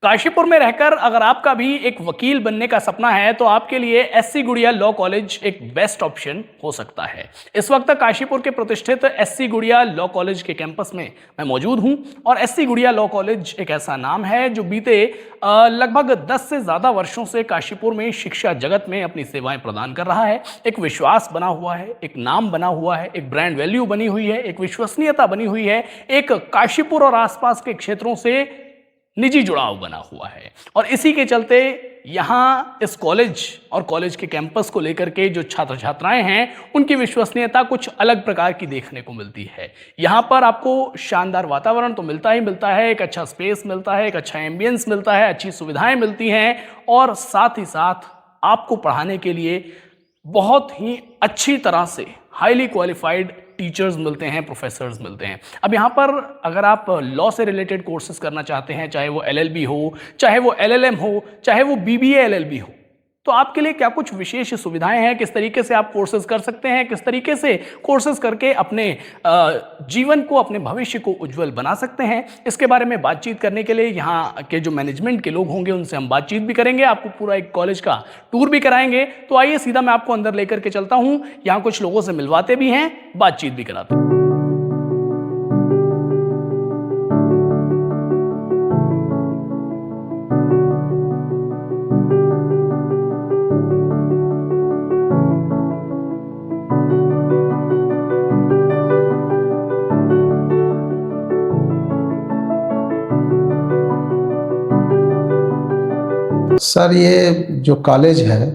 काशीपुर में रहकर अगर आपका भी एक वकील बनने का सपना है तो आपके लिए एससी गुड़िया लॉ कॉलेज एक बेस्ट ऑप्शन हो सकता है। इस वक्त काशीपुर के प्रतिष्ठित एससी गुड़िया लॉ कॉलेज के कैंपस में मैं मौजूद हूं और एससी गुड़िया लॉ कॉलेज एक ऐसा नाम है जो बीते लगभग 10 से ज़्यादा वर्षों से काशीपुर में शिक्षा जगत में अपनी सेवाएं प्रदान कर रहा है। एक विश्वास बना हुआ है, एक नाम बना हुआ है, एक ब्रांड वैल्यू बनी हुई है, एक विश्वसनीयता बनी हुई है, एक काशीपुर और आसपास के क्षेत्रों से निजी जुड़ाव बना हुआ है। और इसी के चलते यहाँ इस कॉलेज और कॉलेज के कैंपस को लेकर के जो छात्र छात्राएं हैं उनकी विश्वसनीयता कुछ अलग प्रकार की देखने को मिलती है। यहाँ पर आपको शानदार वातावरण तो मिलता ही मिलता है, एक अच्छा स्पेस मिलता है, एक अच्छा एम्बियंस मिलता है, अच्छी सुविधाएं मिलती हैं और साथ ही साथ आपको पढ़ाने के लिए बहुत ही अच्छी तरह से हाईली क्वालिफाइड टीचर्स मिलते हैं, प्रोफेसर्स मिलते हैं। अब यहाँ पर अगर आप लॉ से रिलेटेड कोर्सेज करना चाहते हैं, चाहे वो एलएलबी हो, चाहे वो एलएलएम हो, चाहे वो बीबीए एलएलबी हो, तो आपके लिए क्या कुछ विशेष सुविधाएं हैं, किस तरीके से आप कोर्सेज कर सकते हैं, किस तरीके से कोर्सेज करके अपने जीवन को, अपने भविष्य को उज्जवल बना सकते हैं, इसके बारे में बातचीत करने के लिए यहाँ के जो मैनेजमेंट के लोग होंगे उनसे हम बातचीत भी करेंगे, आपको पूरा एक कॉलेज का टूर भी कराएंगे। तो आइए सीधा मैं आपको अंदर लेकर के चलता हूँ, यहाँ कुछ लोगों से मिलवाते भी हैं, बातचीत भी कराते हैं। सर, ये जो कॉलेज है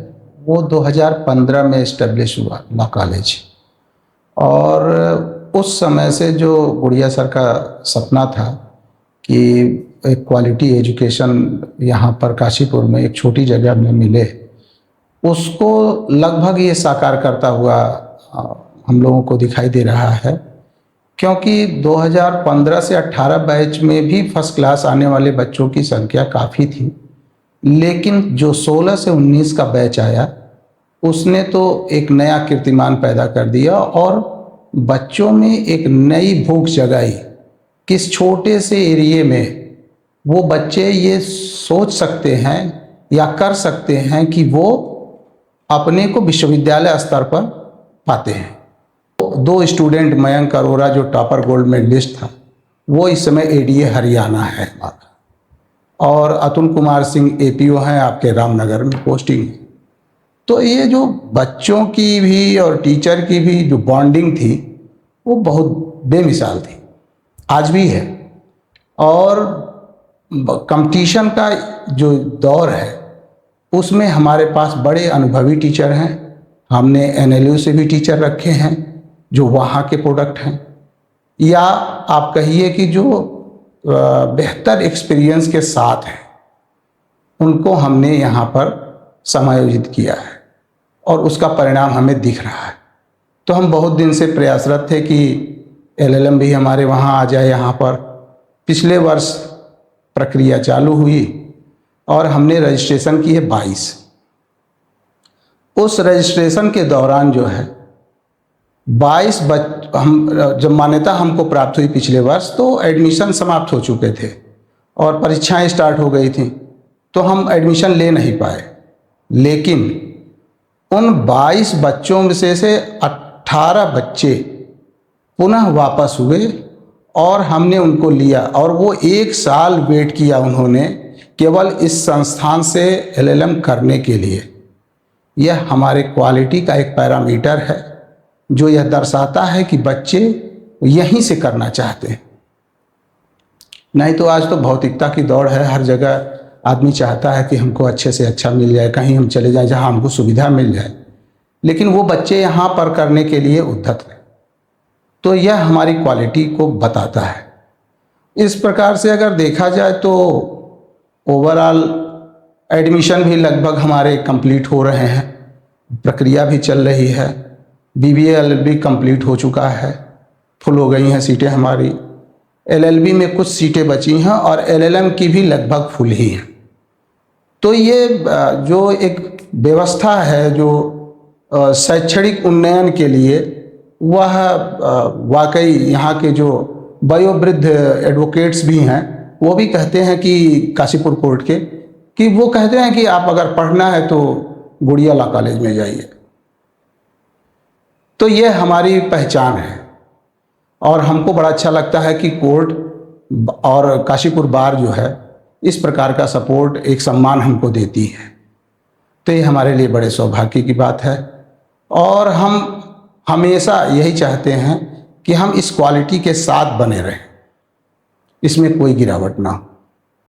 वो 2015 में इस्टेब्लिश हुआ, लॉ कॉलेज। और उस समय से जो गुड़िया सर का सपना था कि एक क्वालिटी एजुकेशन यहाँ पर काशीपुर में एक छोटी जगह में मिले, उसको लगभग ये साकार करता हुआ हम लोगों को दिखाई दे रहा है। क्योंकि 2015 से 18 बैच में भी फर्स्ट क्लास आने वाले बच्चों की संख्या काफ़ी थी, लेकिन जो 16 से 19 का बैच आया उसने तो एक नया कीर्तिमान पैदा कर दिया और बच्चों में एक नई भूख जगाई। किस छोटे से एरिए में वो बच्चे ये सोच सकते हैं या कर सकते हैं कि वो अपने को विश्वविद्यालय स्तर पर पाते हैं। 2 स्टूडेंट, मयंक अरोरा जो टॉपर गोल्ड मेडलिस्ट था, वो इस समय एडीए हरियाणा है हमारा, और अतुल कुमार सिंह एपीओ हैं आपके रामनगर में पोस्टिंग। तो ये जो बच्चों की भी और टीचर की भी जो बॉन्डिंग थी वो बहुत बेमिसाल थी, आज भी है। और कंपटीशन का जो दौर है उसमें हमारे पास बड़े अनुभवी टीचर हैं। हमने एनएलयू से भी टीचर रखे हैं जो वहाँ के प्रोडक्ट हैं, या आप कहिए कि जो बेहतर एक्सपीरियंस के साथ हैं, उनको हमने यहाँ पर समायोजित किया है और उसका परिणाम हमें दिख रहा है। तो हम बहुत दिन से प्रयासरत थे कि एलएलएम भी हमारे वहाँ आ जाए यहाँ पर। पिछले वर्ष प्रक्रिया चालू हुई और हमने रजिस्ट्रेशन की है 22। उस रजिस्ट्रेशन के दौरान जो है 22 हम जब मान्यता हमको प्राप्त हुई पिछले वर्ष, तो एडमिशन समाप्त हो चुके थे और परीक्षाएं स्टार्ट हो गई थी, तो हम एडमिशन ले नहीं पाए। लेकिन उन 22 बच्चों में से 18 बच्चे पुनः वापस हुए और हमने उनको लिया, और वो 1 साल वेट किया उन्होंने केवल इस संस्थान से एलएलएम करने के लिए। यह हमारे क्वालिटी का एक पैरामीटर है जो यह दर्शाता है कि बच्चे यहीं से करना चाहते हैं। नहीं तो आज तो भौतिकता की दौड़ है, हर जगह आदमी चाहता है कि हमको अच्छे से अच्छा मिल जाए, कहीं हम चले जाएं जहां हमको सुविधा मिल जाए, लेकिन वो बच्चे यहाँ पर करने के लिए उद्धत हैं। तो यह हमारी क्वालिटी को बताता है। इस प्रकार से अगर देखा जाए तो ओवरऑल एडमिशन भी लगभग हमारे कंप्लीट हो रहे हैं, प्रक्रिया भी चल रही है। बीबीए एलएलबी कंप्लीट हो चुका है, फुल हो गई हैं सीटें हमारी। एलएलबी में कुछ सीटें बची हैं और एलएलएम की भी लगभग फुल ही हैं। तो ये जो एक व्यवस्था है जो शैक्षणिक उन्नयन के लिए, वह वाकई यहाँ के जो वयोवृद्ध एडवोकेट्स भी हैं वो भी कहते हैं कि काशीपुर कोर्ट के कि वो कहते हैं कि आप अगर पढ़ना है तो गुड़िया लॉ कॉलेज में जाइए। तो ये हमारी पहचान है और हमको बड़ा अच्छा लगता है कि कोर्ट और काशीपुर बार जो है इस प्रकार का सपोर्ट, एक सम्मान हमको देती है। तो ये हमारे लिए बड़े सौभाग्य की बात है और हम हमेशा यही चाहते हैं कि हम इस क्वालिटी के साथ बने रहें, इसमें कोई गिरावट ना हो।